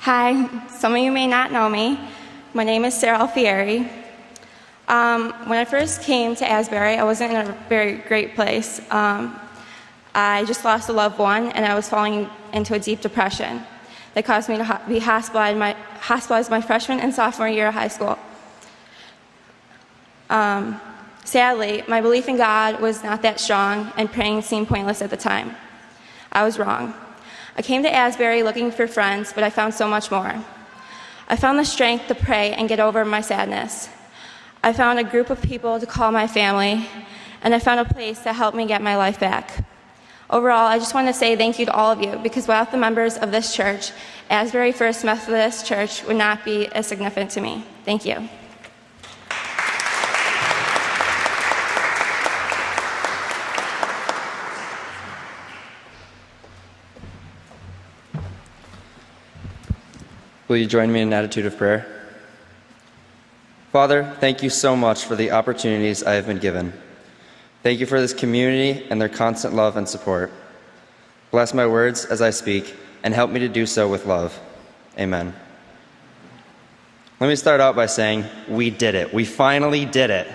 Hi, some of you may not know me. My name is Sarah Alfieri. When I first came to Asbury, I wasn't in a very great place. I just lost a loved one, and I was falling into a deep depression that caused me to be hospitalized my freshman and sophomore year of high school. Sadly, my belief in God was not that strong, and praying seemed pointless at the time. I was wrong. I came to Asbury looking for friends, but I found so much more. I found the strength to pray and get over my sadness. I found a group of people to call my family, and I found a place that helped me get my life back. Overall, I just want to say thank you to all of you, because without the members of this church, Asbury First Methodist Church would not be as significant to me. Thank you. Will you join me in an attitude of prayer? Father, thank you so much for the opportunities I have been given. Thank you for this community and their constant love and support. Bless my words as I speak, and help me to do so with love. Amen. Let me start out by saying, we did it. We finally did it.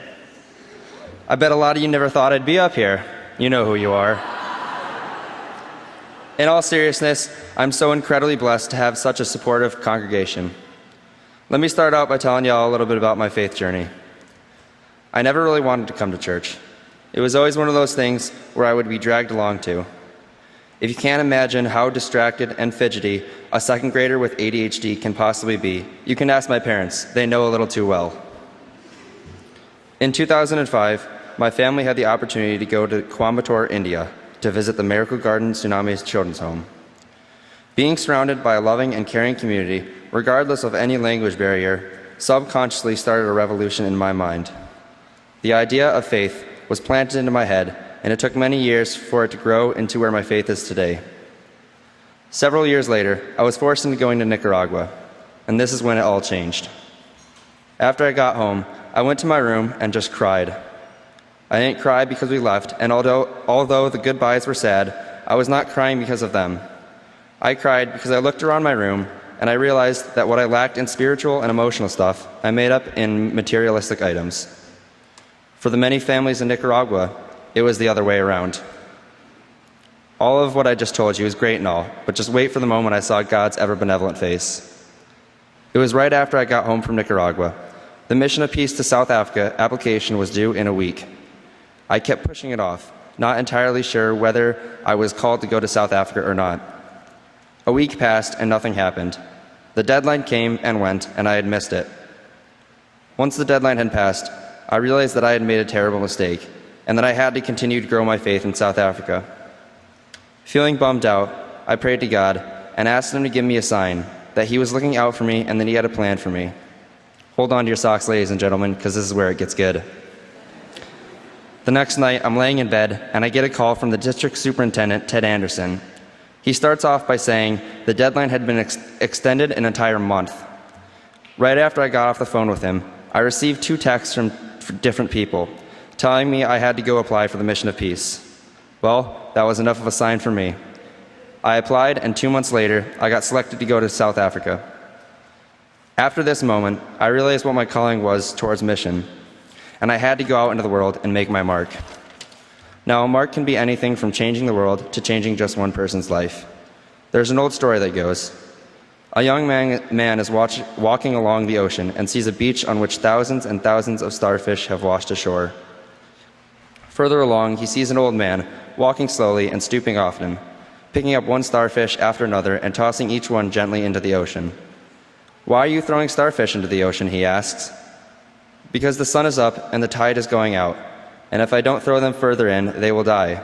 I bet a lot of you never thought I'd be up here. You know who you are. In all seriousness, I'm so incredibly blessed to have such a supportive congregation. Let me start out by telling y'all a little bit about my faith journey. I never really wanted to come to church. It was always one of those things where I would be dragged along to. If you can't imagine how distracted and fidgety a second grader with ADHD can possibly be, you can ask my parents. They know a little too well. In 2005, my family had the opportunity to go to Coimbatore, India, to visit the Miracle Garden Tsunamis Children's Home. Being surrounded by a loving and caring community, regardless of any language barrier, subconsciously started a revolution in my mind. The idea of faith was planted into my head, and it took many years for it to grow into where my faith is today. Several years later, I was forced into going to Nicaragua, and this is when it all changed. After I got home, I went to my room and just cried. I didn't cry because we left, and although the goodbyes were sad, I was not crying because of them. I cried because I looked around my room, and I realized that what I lacked in spiritual and emotional stuff, I made up in materialistic items. For the many families in Nicaragua, it was the other way around. All of what I just told you is great and all, but just wait for the moment I saw God's ever-benevolent face. It was right after I got home from Nicaragua. The Mission of Peace to South Africa application was due in a week. I kept pushing it off, not entirely sure whether I was called to go to South Africa or not. A week passed and nothing happened. The deadline came and went, and I had missed it. Once the deadline had passed, I realized that I had made a terrible mistake, and that I had to continue to grow my faith in South Africa. Feeling bummed out, I prayed to God and asked Him to give me a sign that He was looking out for me and that He had a plan for me. Hold on to your socks, ladies and gentlemen, because this is where it gets good. The next night, I'm laying in bed, and I get a call from the district superintendent, Ted Anderson. He starts off by saying the deadline had been extended an entire month. Right after I got off the phone with him, I received 2 texts from different people, telling me I had to go apply for the Mission of Peace. Well, that was enough of a sign for me. I applied, and 2 months later, I got selected to go to South Africa. After this moment, I realized what my calling was towards mission, and I had to go out into the world and make my mark. Now, a mark can be anything from changing the world to changing just one person's life. There's an old story that goes, a young man is walking along the ocean and sees a beach on which thousands and thousands of starfish have washed ashore. Further along, he sees an old man walking slowly and stooping often, picking up one starfish after another and tossing each one gently into the ocean. Why are you throwing starfish into the ocean, he asks. Because the sun is up and the tide is going out, and if I don't throw them further in, they will die.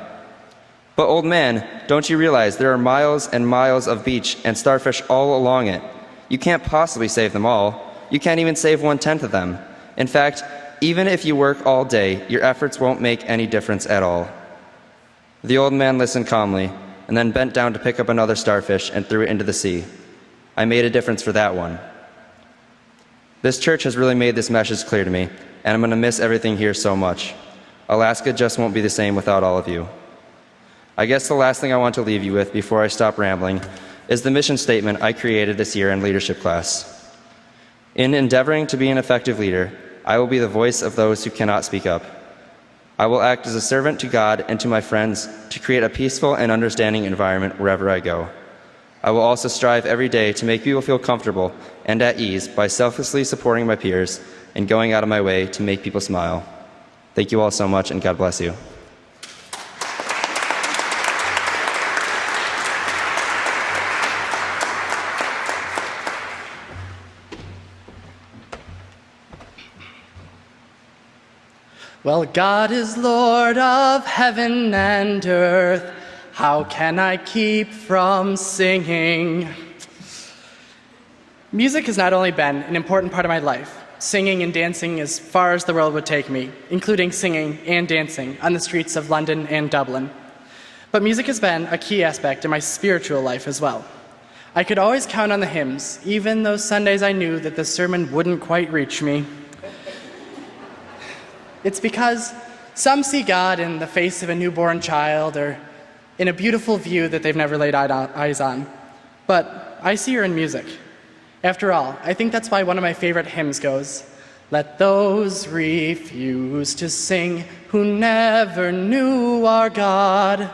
But old man, don't you realize there are miles and miles of beach and starfish all along it? You can't possibly save them all. You can't even save 1/10 of them. In fact, even if you work all day, your efforts won't make any difference at all. The old man listened calmly, and then bent down to pick up another starfish and threw it into the sea. I made a difference for that one. This church has really made this message clear to me, and I'm going to miss everything here so much. Alaska just won't be the same without all of you. I guess the last thing I want to leave you with before I stop rambling is the mission statement I created this year in leadership class. In endeavoring to be an effective leader, I will be the voice of those who cannot speak up. I will act as a servant to God and to my friends to create a peaceful and understanding environment wherever I go. I will also strive every day to make people feel comfortable and at ease by selflessly supporting my peers and going out of my way to make people smile. Thank you all so much, and God bless you. Well, God is Lord of heaven and earth. How can I keep from singing? Music has not only been an important part of my life, singing and dancing as far as the world would take me, including singing and dancing on the streets of London and Dublin. But music has been a key aspect in my spiritual life as well. I could always count on the hymns, even those Sundays I knew that the sermon wouldn't quite reach me. It's because some see God in the face of a newborn child or in a beautiful view that they've never laid eyes on. But I see her in music. After all, I think that's why one of my favorite hymns goes, "Let those refuse to sing who never knew our God." In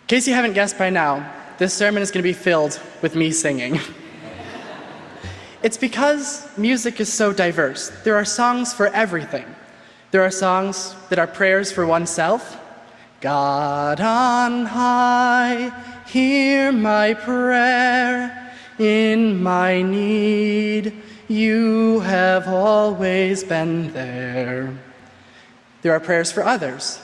case you haven't guessed by now, this sermon is going to be filled with me singing. It's because music is so diverse. There are songs for everything. There are songs that are prayers for oneself. God on high, hear my prayer. In my need, you have always been there. There are prayers for others.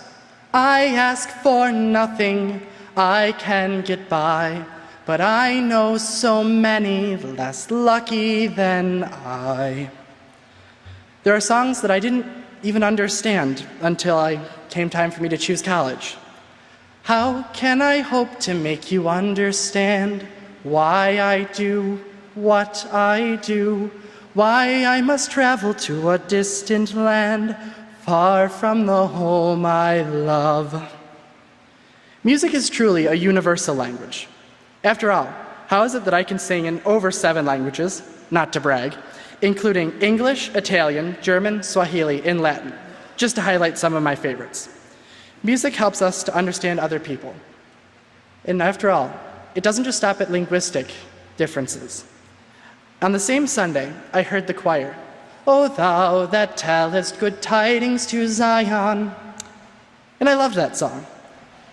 I ask for nothing, I can get by. But I know so many less lucky than I. There are songs that I didn't even understand until it came time for me to choose college. How can I hope to make you understand why I do what I do, why I must travel to a distant land, far from the home I love? Music is truly a universal language. After all, how is it that I can sing in over 7 languages, not to brag, including English, Italian, German, Swahili, and Latin, just to highlight some of my favorites? Music helps us to understand other people. And after all, it doesn't just stop at linguistic differences. On the same Sunday, I heard the choir, "O thou that tellest good tidings to Zion." And I loved that song.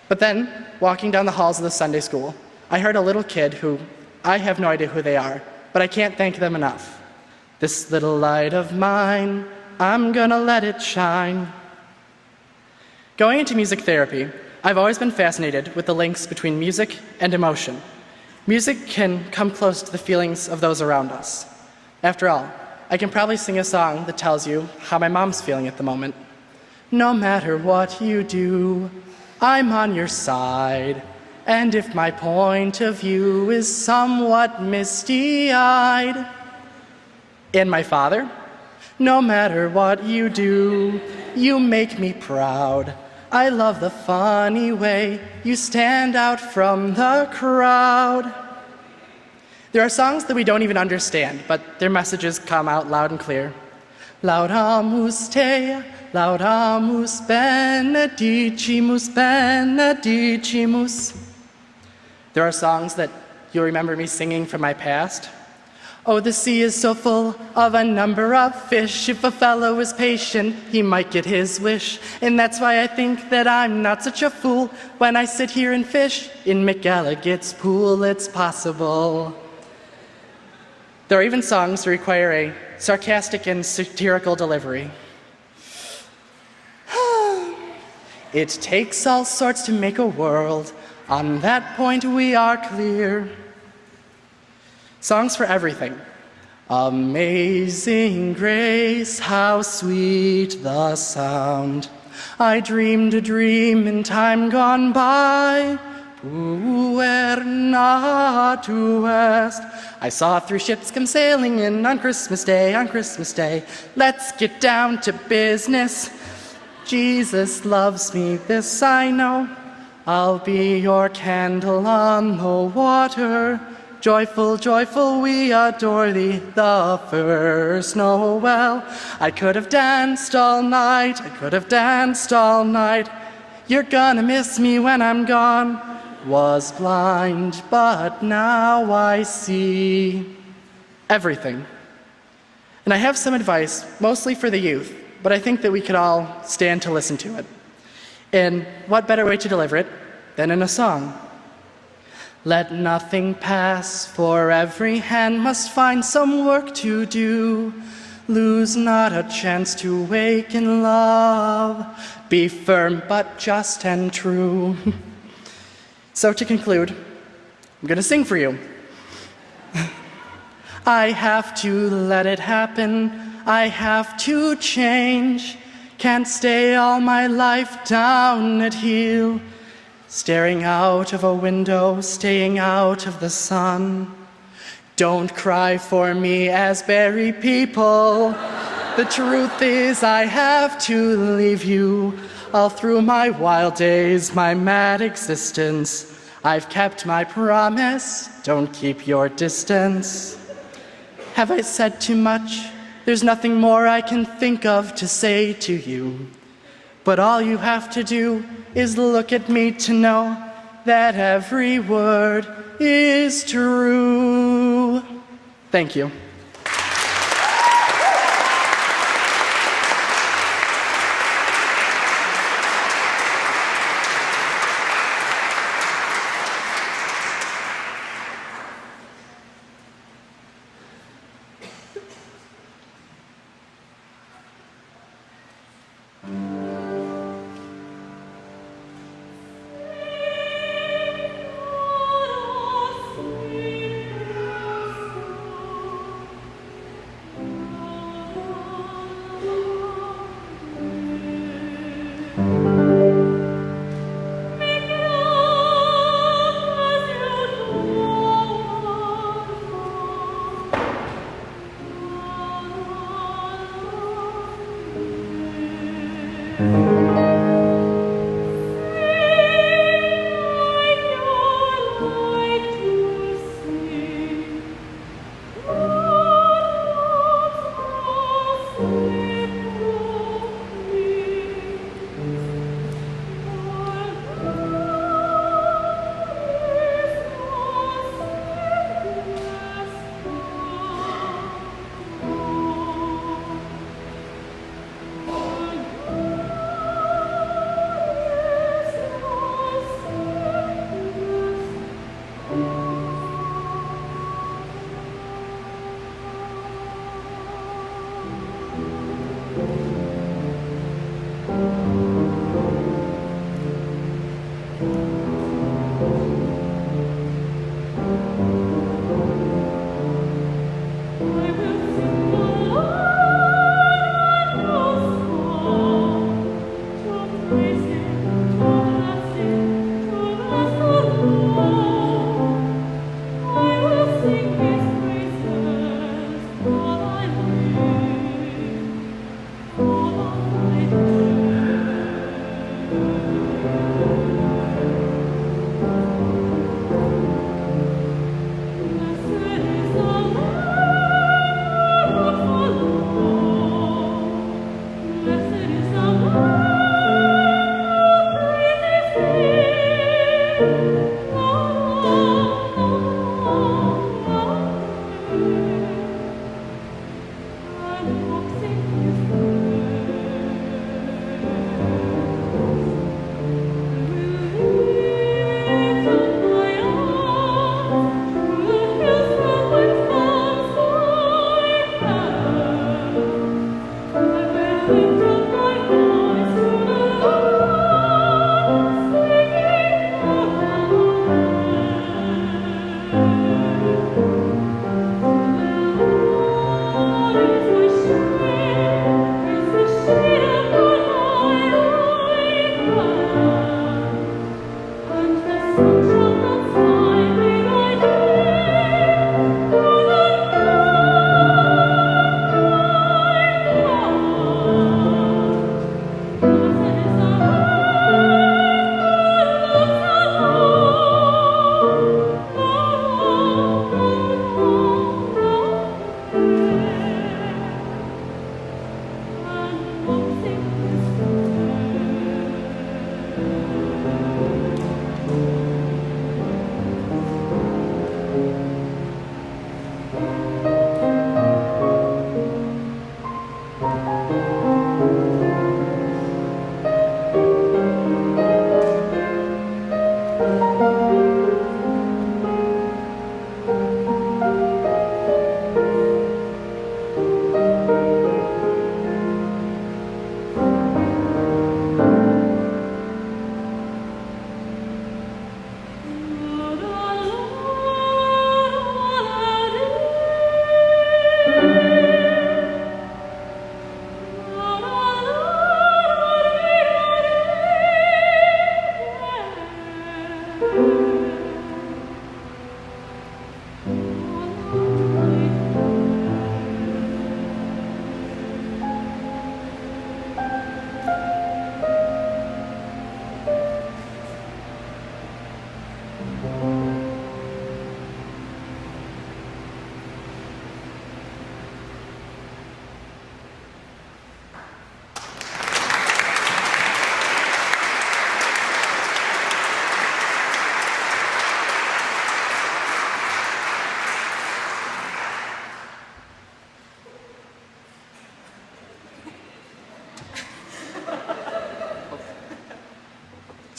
But then, walking down the halls of the Sunday school, I heard a little kid who, I have no idea who they are, but I can't thank them enough. "This little light of mine, I'm gonna let it shine." Going into music therapy, I've always been fascinated with the links between music and emotion. Music can come close to the feelings of those around us. After all, I can probably sing a song that tells you how my mom's feeling at the moment. "No matter what you do, I'm on your side. And if my point of view is somewhat misty-eyed." And my father, "No matter what you do, you make me proud. I love the funny way you stand out from the crowd." There are songs that we don't even understand, but their messages come out loud and clear. Laudamus te, laudamus benedicimus, benedicimus. There are songs that you'll remember me singing from my past. "Oh, the sea is so full of a number of fish. If a fellow is patient, he might get his wish. And that's why I think that I'm not such a fool when I sit here and fish in McGallagher's pool. It's possible." There are even songs that require a sarcastic and satirical delivery. "It takes all sorts to make a world. On that point we are clear." Songs for everything. "Amazing grace, how sweet the sound. I dreamed a dream in time gone by. Puer natu est." I saw 3 ships come sailing in on Christmas Day, on Christmas Day. Let's get down to business. Jesus loves me, this I know. I'll be your candle on the water. Joyful, joyful, we adore thee, the first Noel. I could have danced all night, I could have danced all night. You're gonna miss me when I'm gone. Was blind, but now I see everything. And I have some advice, mostly for the youth, but I think that we could all stand to listen to it. And what better way to deliver it than in a song? Let nothing pass, for every hand must find some work to do. Lose not a chance to wake in love. Be firm but just and true. So to conclude, I'm gonna sing for you. I have to let it happen. I have to change. Can't stay all my life down at heel. Staring out of a window, staying out of the sun. Don't cry for me, Asbury people. The truth is I have to leave you. All through my wild days, my mad existence, I've kept my promise, don't keep your distance. Have I said too much? There's nothing more I can think of to say to you. But all you have to do is look at me to know that every word is true. Thank you. Oh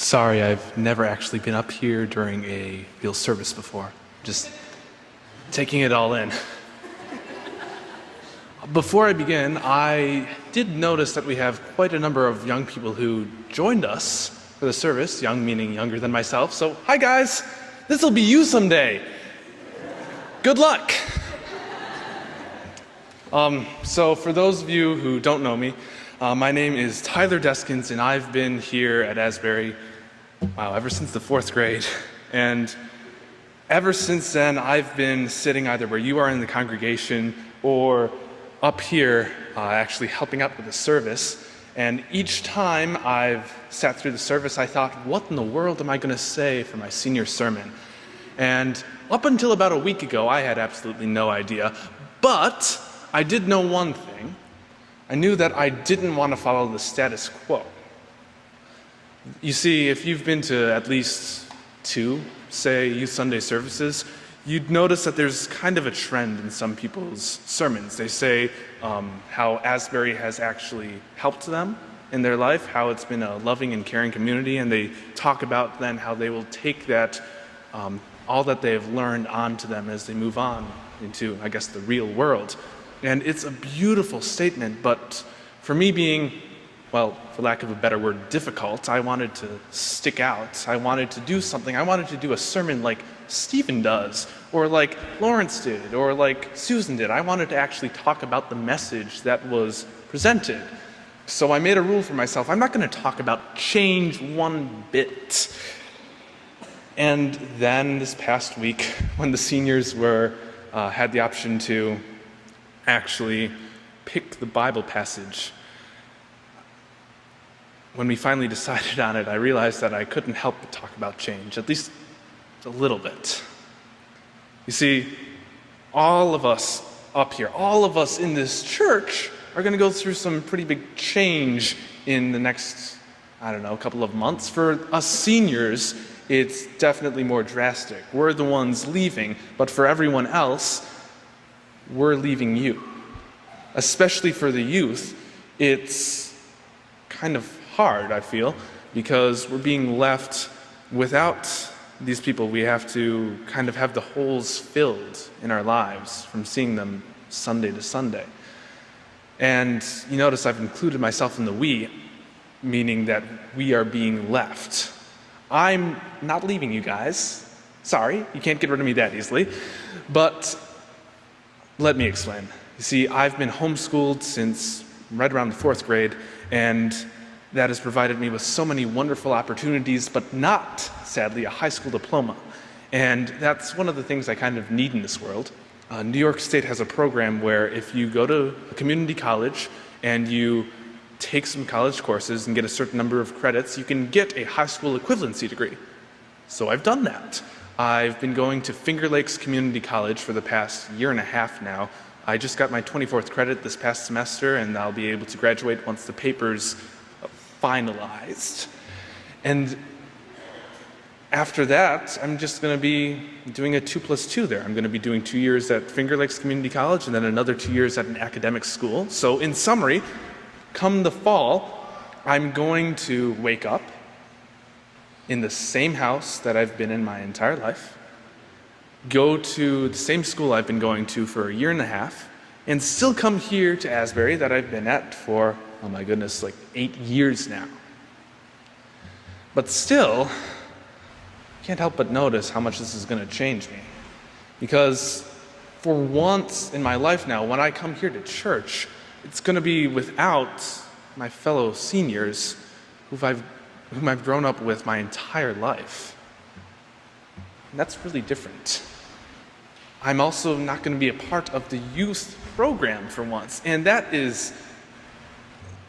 sorry, I've never actually been up here during a real service before. Just taking it all in. Before I begin, I did notice that we have quite a number of young people who joined us for the service, young meaning younger than myself. So, hi guys, this will be you someday. Good luck. So for those of you who don't know me, my name is Tyler Deskins, and I've been here at Asbury, ever since the 4th grade. And ever since then, I've been sitting either where you are in the congregation or up here, actually helping out with the service. And each time I've sat through the service, I thought, what in the world am I going to say for my senior sermon? And up until about a week ago, I had absolutely no idea. But I did know one thing. I knew that I didn't want to follow the status quo. You see, if you've been to at least 2, say, Youth Sunday services, you'd notice that there's kind of a trend in some people's sermons. They say how Asbury has actually helped them in their life, how it's been a loving and caring community, and they talk about then how they will take that, all that they have learned onto them as they move on into, I guess, the real world. And it's a beautiful statement, but for me being, well, for lack of a better word, difficult, I wanted to stick out. I wanted to do something. I wanted to do a sermon like Stephen does, or like Lawrence did, or like Susan did. I wanted to actually talk about the message that was presented. So I made a rule for myself. I'm not going to talk about change one bit. And then this past week, when the seniors had the option to actually pick the Bible passage, when we finally decided on it, I realized that I couldn't help but talk about change, at least a little bit. You see, all of us up here, all of us in this church are going to go through some pretty big change in the next, couple of months. For us seniors, it's definitely more drastic. We're the ones leaving, but for everyone else, we're leaving you. Especially for the youth, it's kind of hard, I feel, because we're being left without these people. We have to kind of have the holes filled in our lives from seeing them Sunday to Sunday. And you notice I've included myself in the we, meaning that we are being left. I'm not leaving you guys. Sorry, you can't get rid of me that easily. But let me explain. You see, I've been homeschooled since right around the 4th grade, and that has provided me with so many wonderful opportunities, but not, sadly, a high school diploma. And that's one of the things I kind of need in this world. New York State has a program where if you go to a community college and you take some college courses and get a certain number of credits, you can get a high school equivalency degree. So I've done that. I've been going to Finger Lakes Community College for the past year and a half now. I just got my 24th credit this past semester, and I'll be able to graduate once the paper's finalized. And after that, I'm just going to be doing a 2+2 there. I'm going to be doing 2 years at Finger Lakes Community College and then another 2 years at an academic school. So in summary, come the fall, I'm going to wake up in the same house that I've been in my entire life, go to the same school I've been going to for a year and a half, and still come here to Asbury that I've been at for, oh my goodness, like 8 years now. But still, can't help but notice how much this is going to change me. Because for once in my life now, when I come here to church, it's going to be without my fellow seniors whom I've grown up with my entire life. And that's really different. I'm also not going to be a part of the youth program for once, and that is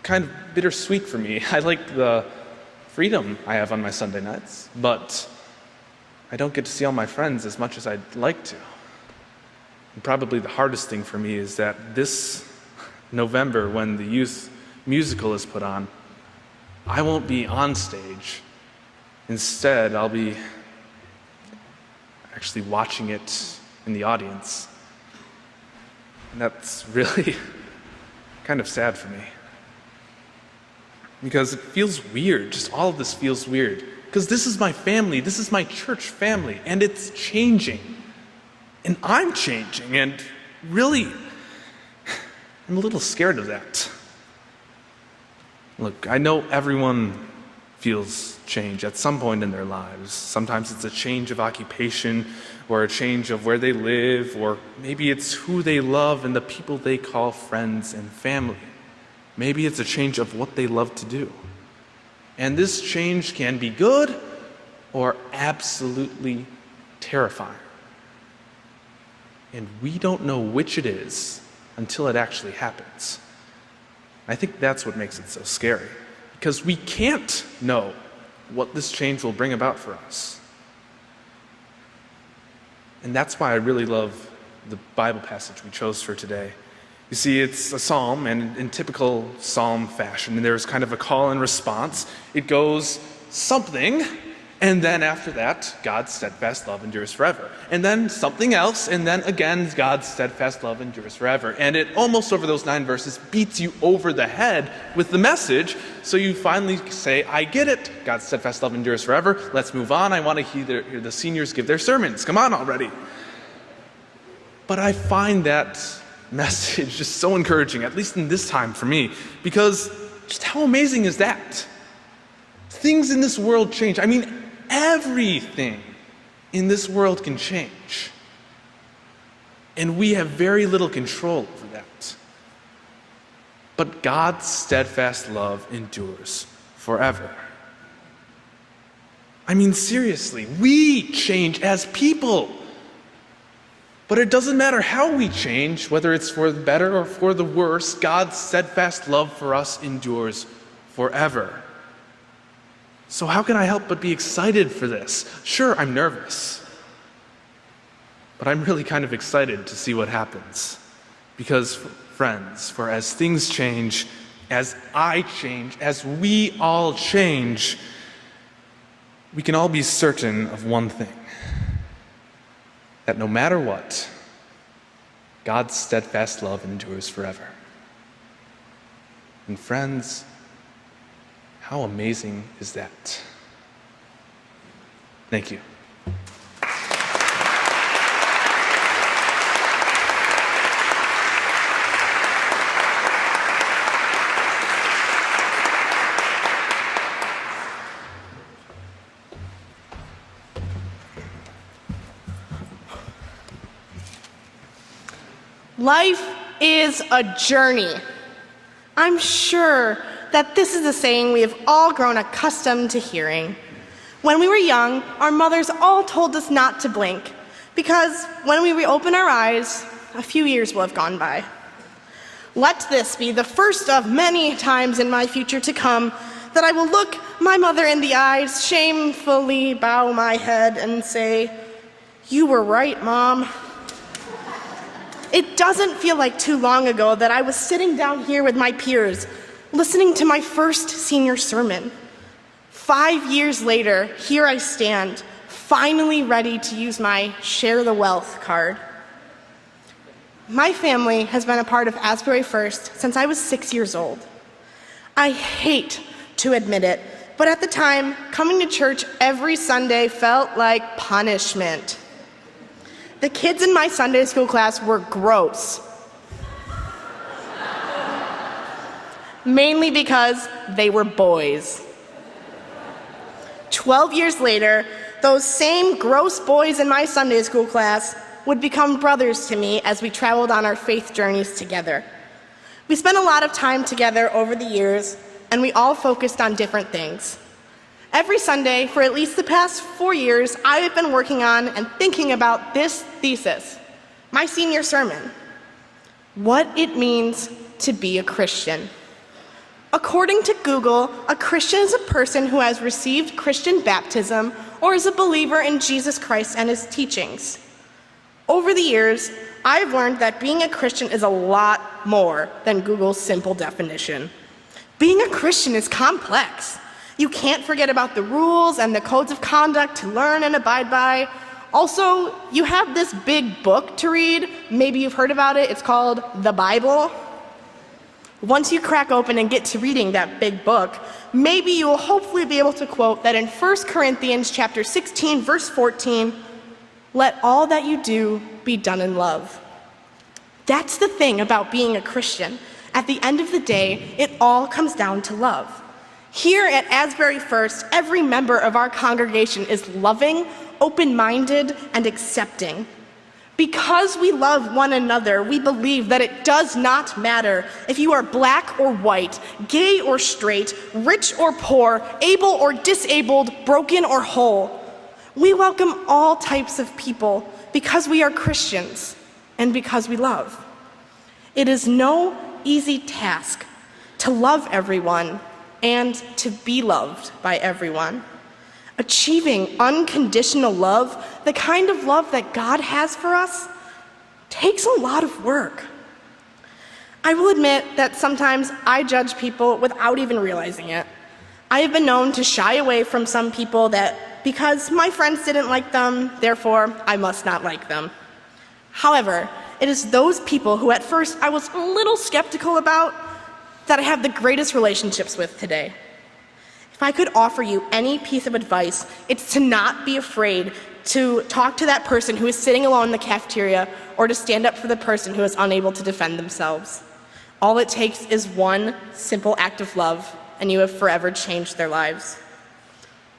kind of bittersweet for me. I like the freedom I have on my Sunday nights, but I don't get to see all my friends as much as I'd like to. And probably the hardest thing for me is that this November, when the youth musical is put on, I won't be on stage. Instead, I'll be actually watching it in the audience. And that's really kind of sad for me. Because it feels weird, just all of this feels weird. because this is my family, this is my church family, and it's changing. And I'm changing, and really, I'm a little scared of that. Look, I know everyone feels change at some point in their lives. Sometimes it's a change of occupation or a change of where they live, or maybe it's who they love and the people they call friends and family. Maybe it's a change of what they love to do. And this change can be good or absolutely terrifying. And we don't know which it is until it actually happens. I think that's what makes it so scary, because we can't know what this change will bring about for us. And that's why I really love the Bible passage we chose for today. You see, it's a psalm, and in typical psalm fashion, there's kind of a call and response. It goes something, and then after that, God's steadfast love endures forever. And then something else, and then again, God's steadfast love endures forever. And it almost over those 9 verses beats you over the head with the message, so you finally say, I get it. God's steadfast love endures forever. Let's move on. I want to hear the seniors give their sermons. Come on already. But I find that message just so encouraging, at least in this time for me, because just how amazing is that? Things in this world change. I mean, everything in this world can change. And we have very little control over that. But God's steadfast love endures forever. I mean, seriously, we change as people. But it doesn't matter how we change, whether it's for the better or for the worse, God's steadfast love for us endures forever. So how can I help but be excited for this? Sure, I'm nervous. But I'm really kind of excited to see what happens. Because, friends, for as things change, as I change, as we all change, we can all be certain of one thing. That no matter what, God's steadfast love endures forever. And friends, how amazing is that? Thank you. Life is a journey. I'm sure that this is a saying we have all grown accustomed to hearing. When we were young, our mothers all told us not to blink, because when we reopen our eyes, a few years will have gone by. Let this be the first of many times in my future to come that I will look my mother in the eyes, shamefully bow my head, and say, "You were right, Mom." It doesn't feel like too long ago that I was sitting down here with my peers, listening to my first senior sermon. 5 years later, here I stand, finally ready to use my Share the Wealth card. My family has been a part of Asbury First since I was 6 years old. I hate to admit it, but at the time, coming to church every Sunday felt like punishment. The kids in my Sunday school class were gross. Mainly because they were boys. 12 years later, those same gross boys in my Sunday school class would become brothers to me as we traveled on our faith journeys together. We spent a lot of time together over the years, and we all focused on different things. Every Sunday, for at least the past 4 years, I have been working on and thinking about this thesis, my senior sermon: what it means to be a Christian. According to Google, a Christian is a person who has received Christian baptism or is a believer in Jesus Christ and his teachings. Over the years, I've learned that being a Christian is a lot more than Google's simple definition. Being a Christian is complex. You can't forget about the rules and the codes of conduct to learn and abide by. Also, you have this big book to read. Maybe you've heard about it. It's called the Bible. Once you crack open and get to reading that big book, maybe you will hopefully be able to quote that in 1 Corinthians chapter 16, verse 14, "Let all that you do be done in love." That's the thing about being a Christian. At the end of the day, it all comes down to love. Here at Asbury First, every member of our congregation is loving, open-minded, and accepting. Because we love one another, we believe that it does not matter if you are black or white, gay or straight, rich or poor, able or disabled, broken or whole. We welcome all types of people because we are Christians and because we love. It is no easy task to love everyone and to be loved by everyone. Achieving unconditional love, the kind of love that God has for us, takes a lot of work. I will admit that sometimes I judge people without even realizing it. I have been known to shy away from some people that because my friends didn't like them, therefore I must not like them. However, it is those people who at first I was a little skeptical about that I have the greatest relationships with today. If I could offer you any piece of advice, it's to not be afraid to talk to that person who is sitting alone in the cafeteria or to stand up for the person who is unable to defend themselves. All it takes is one simple act of love, and you have forever changed their lives.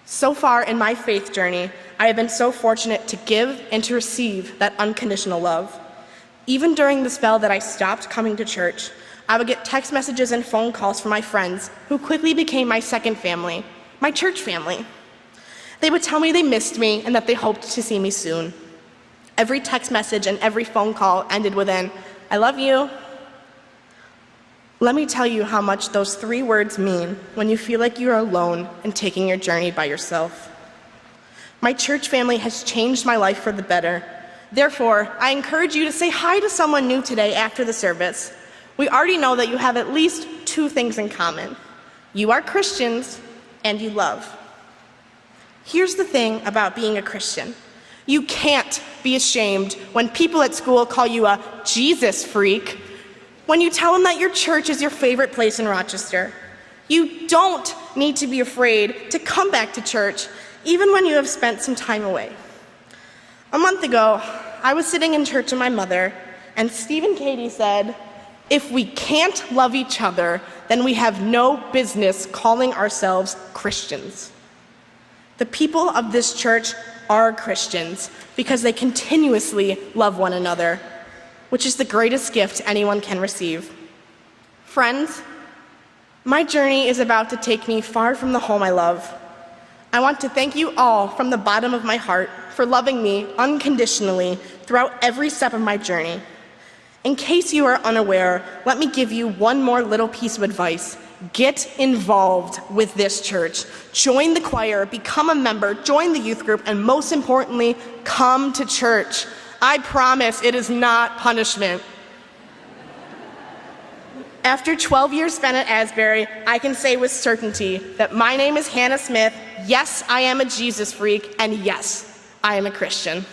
So far in my faith journey, I have been so fortunate to give and to receive that unconditional love. Even during the spell that I stopped coming to church, I would get text messages and phone calls from my friends who quickly became my second family, my church family. They would tell me they missed me and that they hoped to see me soon. Every text message and every phone call ended with an, "I love you." Let me tell you how much those 3 words mean when you feel like you are alone and taking your journey by yourself. My church family has changed my life for the better. Therefore, I encourage you to say hi to someone new today after the service. We already know that you have at least 2 things in common. You are Christians and you love. Here's the thing about being a Christian. You can't be ashamed when people at school call you a Jesus freak, when you tell them that your church is your favorite place in Rochester. You don't need to be afraid to come back to church, even when you have spent some time away. A month ago, I was sitting in church with my mother, and Steve and Katie said, "If we can't love each other, then we have no business calling ourselves Christians." The people of this church are Christians because they continuously love one another, which is the greatest gift anyone can receive. Friends, my journey is about to take me far from the home I love. I want to thank you all from the bottom of my heart for loving me unconditionally throughout every step of my journey. In case you are unaware, let me give you one more little piece of advice. Get involved with this church. Join the choir, become a member, join the youth group, and most importantly, come to church. I promise it is not punishment. After 12 years spent at Asbury, I can say with certainty that my name is Hannah Smith. Yes, I am a Jesus freak, and yes, I am a Christian.